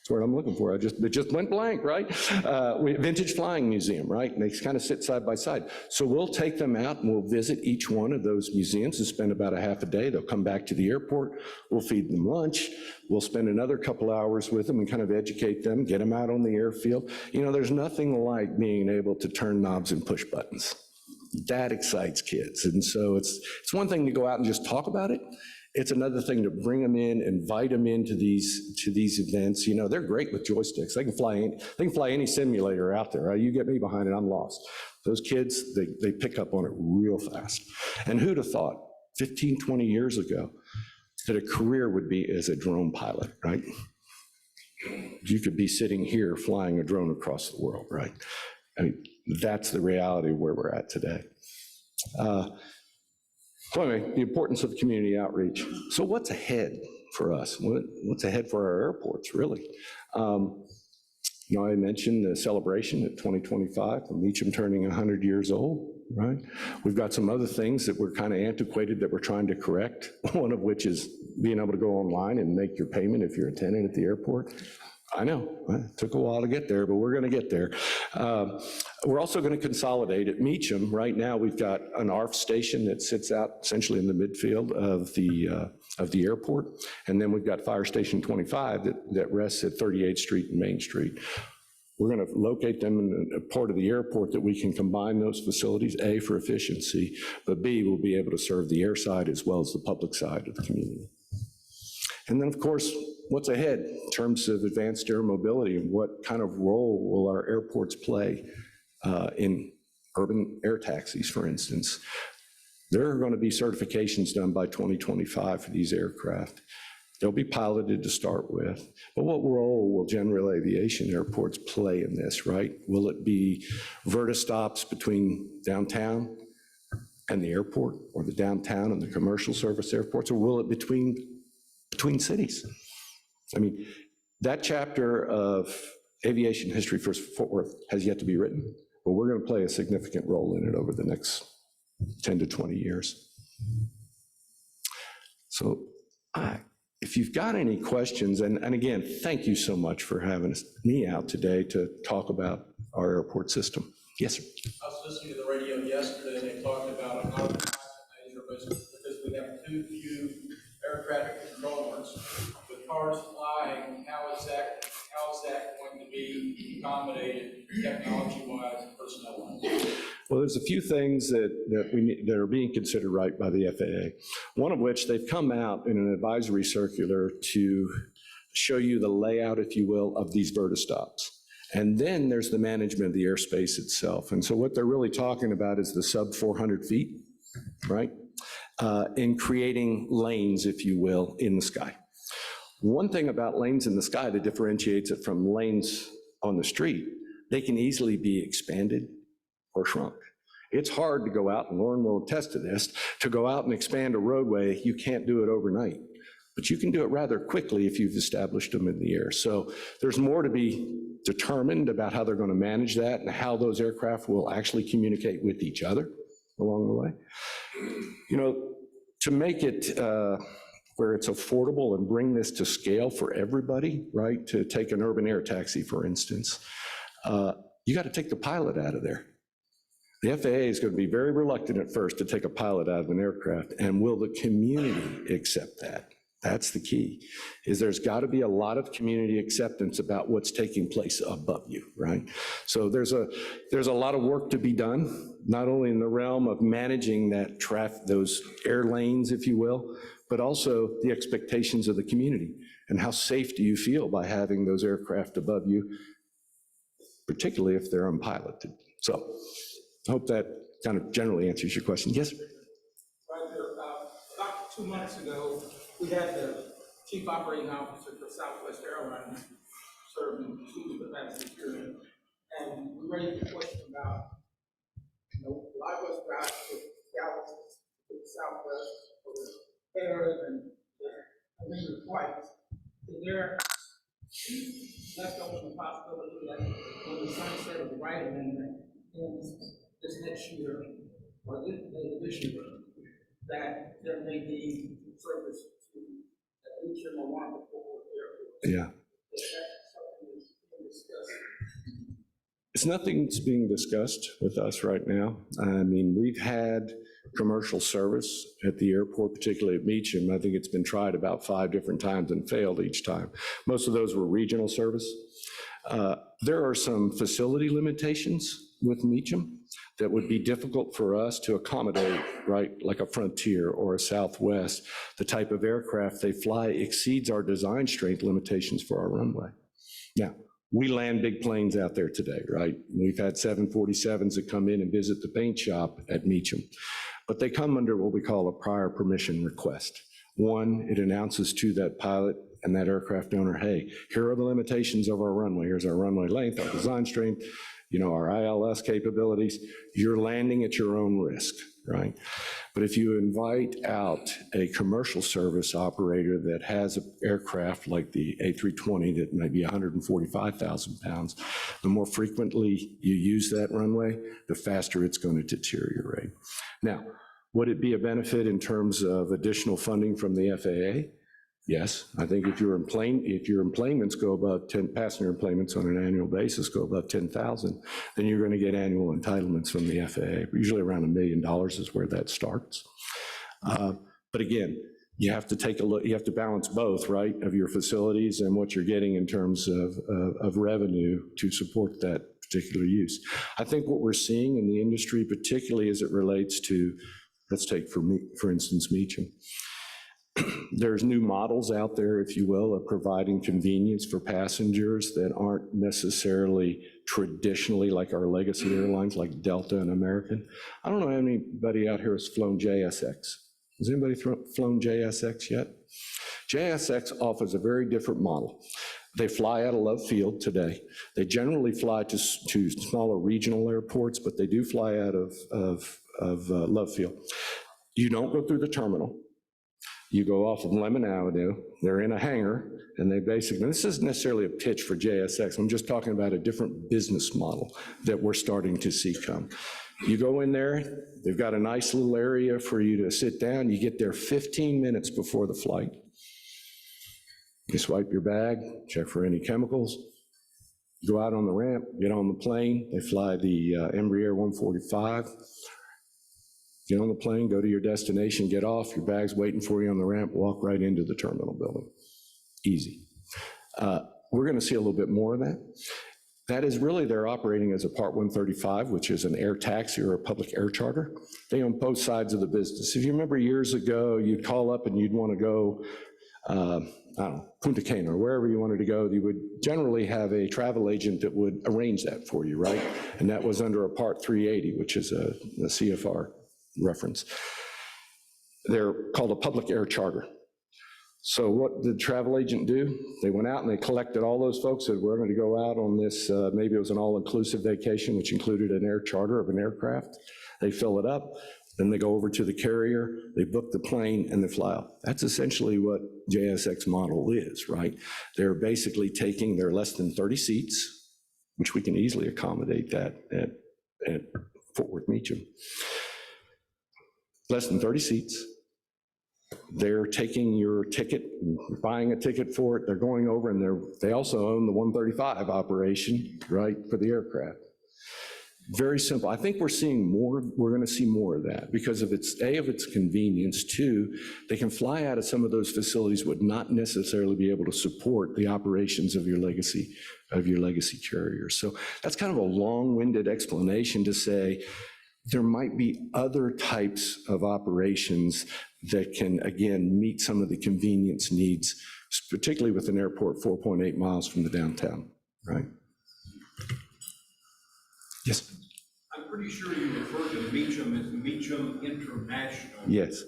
what I'm looking for. It just went blank, right? Vintage Flying Museum, right? And they kind of sit side by side. So we'll take them out and we'll visit each one of those museums and spend about a half a day. They'll come back to the airport. We'll feed them lunch. We'll spend another couple hours with them and kind of educate them, get them out on the airfield. You know, there's nothing like being able to turn knobs and push buttons. That excites kids. And so it's one thing to go out and just talk about it. It's another thing to bring them in, invite them into these events. You know, they're great with joysticks. They can fly any simulator out there. Right? You get me behind it, I'm lost. Those kids, they pick up on it real fast. And who'd have thought 15, 20 years ago that a career would be as a drone pilot, right? You could be sitting here flying a drone across the world, right? I mean, that's the reality of where we're at today. So anyway, the importance of community outreach. So what's ahead for us? What's ahead for our airports, really? You know, I mentioned the celebration at 2025, Meacham turning 100 years old, right? We've got some other things that were kind of antiquated that we're trying to correct, one of which is being able to go online and make your payment if you're a tenant at the airport. I know, it took a while to get there, but we're going to get there. We're also going to consolidate at Meacham. Right now, we've got an ARF station that sits out essentially in the midfield of the airport, and then we've got Fire Station 25 that rests at 38th Street and Main Street. We're going to locate them in a part of the airport that we can combine those facilities, A, for efficiency, but B, we'll be able to serve the air side as well as the public side of the community. And then, of course, what's ahead in terms of advanced air mobility and what kind of role will our airports play in urban air taxis, for instance. There are going to be certifications done by 2025 for these aircraft. They'll be piloted to start with, but what role will general aviation airports play in this, right? Will it be vertistops between downtown and the airport, or the downtown and the commercial service airports, or will it between cities? I mean, that chapter of aviation history for Fort Worth has yet to be written, but we're going to play a significant role in it over the next 10 to 20 years. So if you've got any questions, and again, thank you so much for having me out today to talk about our airport system. Yes, sir. I was listening to the radio yesterday, and they talked about an optimizer because we have too few air traffic controllers. With cars flying, how is that going to be accommodated technology-wise and personnel-wise? Well, there's a few things that are being considered right by the FAA. One of which they've come out in an advisory circular to show you the layout, if you will, of these vertistops. And then there's the management of the airspace itself. And so what they're really talking about is the sub 400 feet, right? In creating lanes, if you will, in the sky. One thing about lanes in the sky that differentiates it from lanes on the street, they can easily be expanded or shrunk. It's hard to go out, and Lauren will attest to this, to go out and expand a roadway. You can't do it overnight, but you can do it rather quickly if you've established them in the air. So there's more to be determined about how they're going to manage that and how those aircraft will actually communicate with each other along the way. You know, to make it where it's affordable and bring this to scale for everybody, right? To take an urban air taxi, for instance, you got to take the pilot out of there. The FAA is going to be very reluctant at first to take a pilot out of an aircraft, and will the community accept that? That's the key, is there's got to be a lot of community acceptance about what's taking place above you, right? So there's a lot of work to be done, not only in the realm of managing that traffic, those air lanes, if you will, but also the expectations of the community, and how safe do you feel by having those aircraft above you, particularly if they're unpiloted. So I hope that kind of generally answers your question. Yes? Right there, about 2 months ago, we had the chief operating officer for Southwest Airlines serving chief capacity period, and we raised a question about, a lot of us guys to Dallas, to the Southwest, for the fares and the limited flights. Is there left open the possibility that when the sunset of the right amendment ends this next year, or this year, that there may be service to Meacham or one of the four airports? Yeah. It's nothing's being discussed with us right now. I mean, we've had commercial service at the airport, particularly at Meacham. I think it's been tried about 5 different times and failed each time. Most of those were regional service. There are some facility limitations with Meacham that would be difficult for us to accommodate, right? Like a Frontier or a Southwest. The type of aircraft they fly exceeds our design strength limitations for our runway. Now, we land big planes out there today, right? We've had 747s that come in and visit the paint shop at Meacham, but they come under what we call a prior permission request. One, it announces to that pilot and that aircraft owner, hey, here are the limitations of our runway. Here's our runway length, our design strength. our ILS capabilities, you're landing at your own risk, right? But if you invite out a commercial service operator that has an aircraft like the A320 that may be 145,000 pounds, the more frequently you use that runway, the faster it's going to deteriorate. Now, would it be a benefit in terms of additional funding from the FAA? Yes, I think if your employments go above 10, passenger employments on an annual basis go above 10,000, then you're going to get annual entitlements from the FAA. Usually around $1 million is where that starts. But again, you have to take a look, you have to balance both, right, of your facilities and what you're getting in terms of revenue to support that particular use. I think what we're seeing in the industry, particularly as it relates to, let's take for instance, Meacham. There's new models out there, if you will, of providing convenience for passengers that aren't necessarily traditionally like our legacy airlines like Delta and American. I don't know anybody out here has flown JSX. Has anybody flown JSX yet? JSX offers a very different model. They fly out of Love Field today. They generally fly to smaller regional airports, but they do fly out of Love Field. You don't go through the terminal. You go off of Lemon Avenue, they're in a hangar, and they basically, this isn't necessarily a pitch for JSX, I'm just talking about a different business model that we're starting to see come. You go in there, they've got a nice little area for you to sit down, you get there 15 minutes before the flight. You swipe your bag, check for any chemicals, go out on the ramp, get on the plane, they fly the Embraer 145, get on the plane, go to your destination, get off, your bag's waiting for you on the ramp, walk right into the terminal building. Easy. We're going to see a little bit more of that. That is really, they're operating as a Part 135, which is an air taxi or a public air charter. They own both sides of the business. If you remember years ago, you'd call up and you'd want to go, I don't know, Punta Cana or wherever you wanted to go, you would generally have a travel agent that would arrange that for you, right? And that was under a Part 380, which is a CFR reference. They're called a public air charter. So what did the travel agent do? They went out and they collected all those folks that were going to go out on this, maybe it was an all-inclusive vacation, which included an air charter of an aircraft. They fill it up, then they go over to the carrier, they book the plane, and they fly out. That's essentially what JSX model is, right? They're basically taking their less than 30 seats, which we can easily accommodate that at Fort Worth Meacham. Less than 30 seats. They're taking your ticket, buying a ticket for it, they're going over, and they also own the 135 operation, right, for the aircraft. Very simple. I think we're seeing more, we're going to see more of that because of its, A, of its convenience, two, they can fly out of some of those facilities would not necessarily be able to support the operations of your legacy carriers. So that's kind of a long-winded explanation to say, there might be other types of operations that can, again, meet some of the convenience needs, particularly with an airport 4.8 miles from the downtown, right? Yes? I'm pretty sure you refer to Meacham as Meacham International. Yes.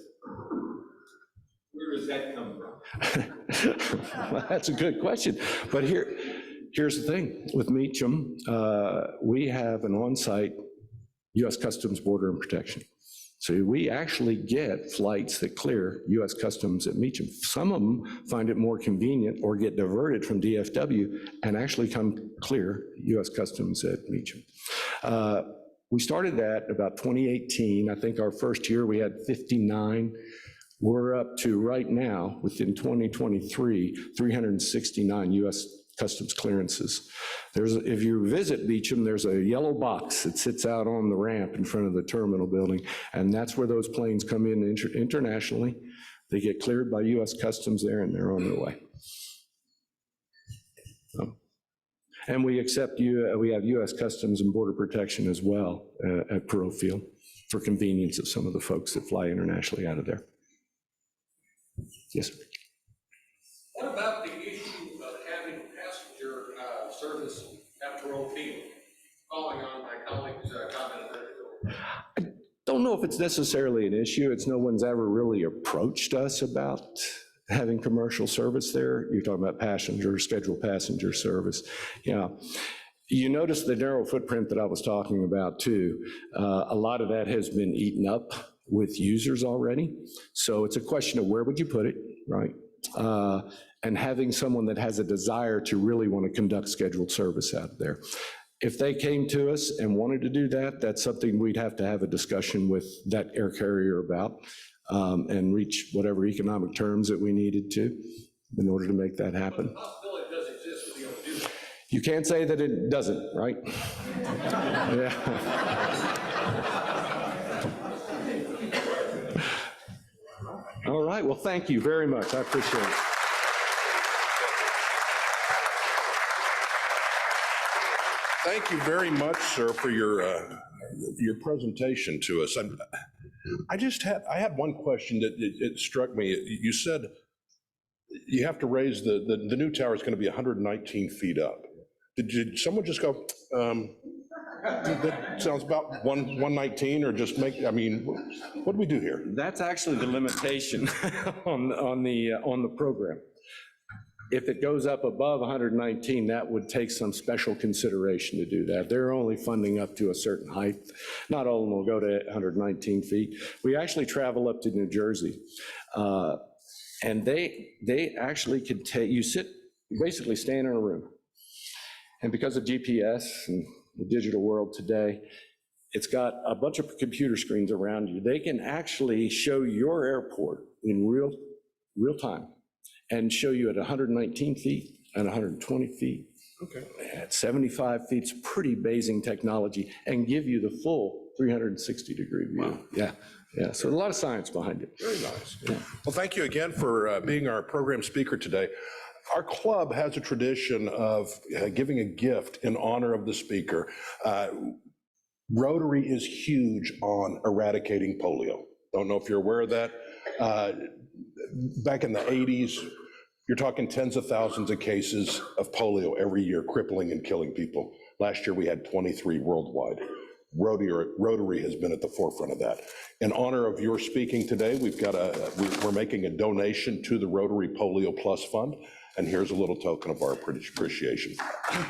Where does that come from? Well, that's a good question. But here's the thing. With Meacham, we have an on-site U.S. Customs Border and Protection. So we actually get flights that clear U.S. Customs at Meacham. Some of them find it more convenient or get diverted from DFW and actually come clear U.S. Customs at Meacham. We started that about 2018. I think our first year we had 59. We're up to right now, within 2023, 369 U.S. Customs clearances. If you visit Meacham, there's a yellow box that sits out on the ramp in front of the terminal building, and that's where those planes come in internationally. They get cleared by U.S. Customs there, and they're on their way. And we accept we have U.S. Customs and Border Protection as well at Perot Field for convenience of some of the folks that fly internationally out of there. Yes, sir. What about the issue of having passenger service at Perot Field? Following on my colleague's comment earlier. I don't know if it's necessarily an issue. No one's ever really approached us about having commercial service there. You're talking about scheduled passenger service. Yeah. You notice the narrow footprint that I was talking about too. A lot of that has been eaten up with users already. So it's a question of where would you put it, right? And having someone that has a desire to really want to conduct scheduled service out there. If they came to us and wanted to do that, that's something we'd have to have a discussion with that air carrier about and reach whatever economic terms that we needed to in order to make that happen. The possibility does exist to be able to do that. You can't say that it doesn't, right? Yeah. All right, well, thank you very much. I appreciate it. Thank you very much, sir, for your presentation to us. I had one question that it struck me. You said you have to raise the new tower is going to be 119 feet up. Did someone just go, that sounds about 119, or just make, I mean, what do we do here? That's actually the limitation on the program. If it goes up above 119, that would take some special consideration to do that. They're only funding up to a certain height. Not all of them will go to 119 feet. We actually travel up to New Jersey, and they actually could take, you basically stand in a room. And because of GPS and the digital world today, it's got a bunch of computer screens around you. They can actually show your airport in real time and show you at 119 feet and 120 feet. Okay. At 75 feet, it's pretty amazing technology, and give you the full 360-degree view. Wow. Yeah, so a lot of science behind it. Very nice. Yeah. Well, thank you again for being our program speaker today. Our club has a tradition of giving a gift in honor of the speaker. Rotary is huge on eradicating polio. Don't know if you're aware of that. Back in the 80s, you're talking tens of thousands of cases of polio every year, crippling and killing people. Last year, we had 23 worldwide. Rotary has been at the forefront of that. In honor of your speaking today, we're making a donation to the Rotary Polio Plus Fund, and here's a little token of our appreciation. Thank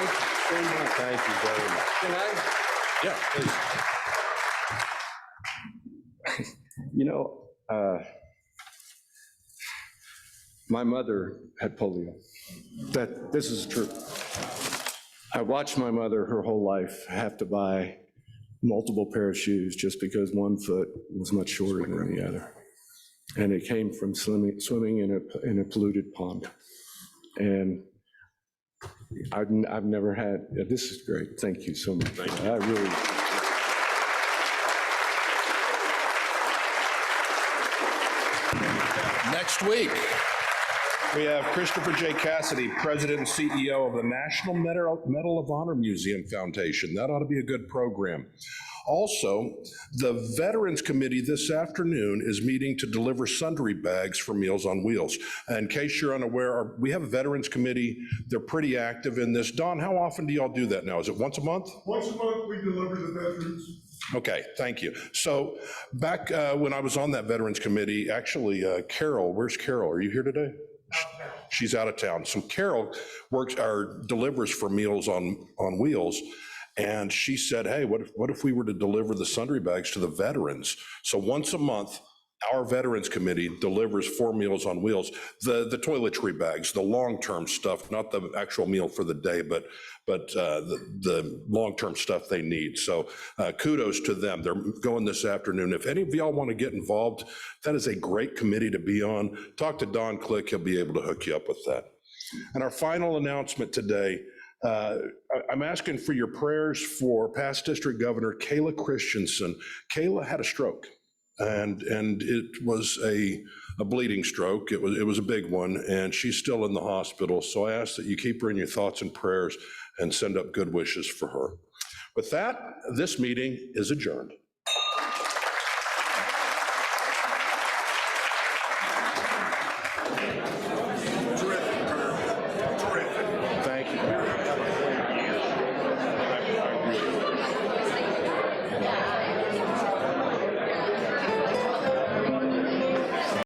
you so much. Thank you very much. Can I? Yeah, please. You know, my mother had polio. This is true. I watched my mother her whole life have to buy multiple pair of shoes just because one foot was much shorter than the other. And it came from swimming in a polluted pond. And I've never had, this is great. Thank you so much. Thank you. I really. Next week, we have Christopher J. Cassidy, President and CEO of the National Medal of Honor Museum Foundation. That ought to be a good program. Also, the Veterans Committee this afternoon is meeting to deliver sundry bags for Meals on Wheels. In case you're unaware, we have a Veterans Committee. They're pretty active in this. Don, how often do y'all do that now? Is it once a month? Once a month, we deliver to veterans. Okay, thank you. So back when I was on that Veterans Committee, actually, Carol, where's Carol? Are you here today? She's out of town. So Carol delivers for Meals on Wheels. And she said, hey, what if we were to deliver the sundry bags to the veterans? So once a month, our Veterans Committee delivers 4 Meals on Wheels, the toiletry bags, the long-term stuff, not the actual meal for the day, but the long-term stuff they need. So kudos to them. They're going this afternoon. If any of y'all want to get involved, that is a great committee to be on. Talk to Don Click. He'll be able to hook you up with that. And our final announcement today, I'm asking for your prayers for past District Governor Kayla Christensen. Kayla had a stroke, and it was a bleeding stroke. It was a big one, and she's still in the hospital. So I ask that you keep her in your thoughts and prayers and send up good wishes for her. With that, this meeting is adjourned.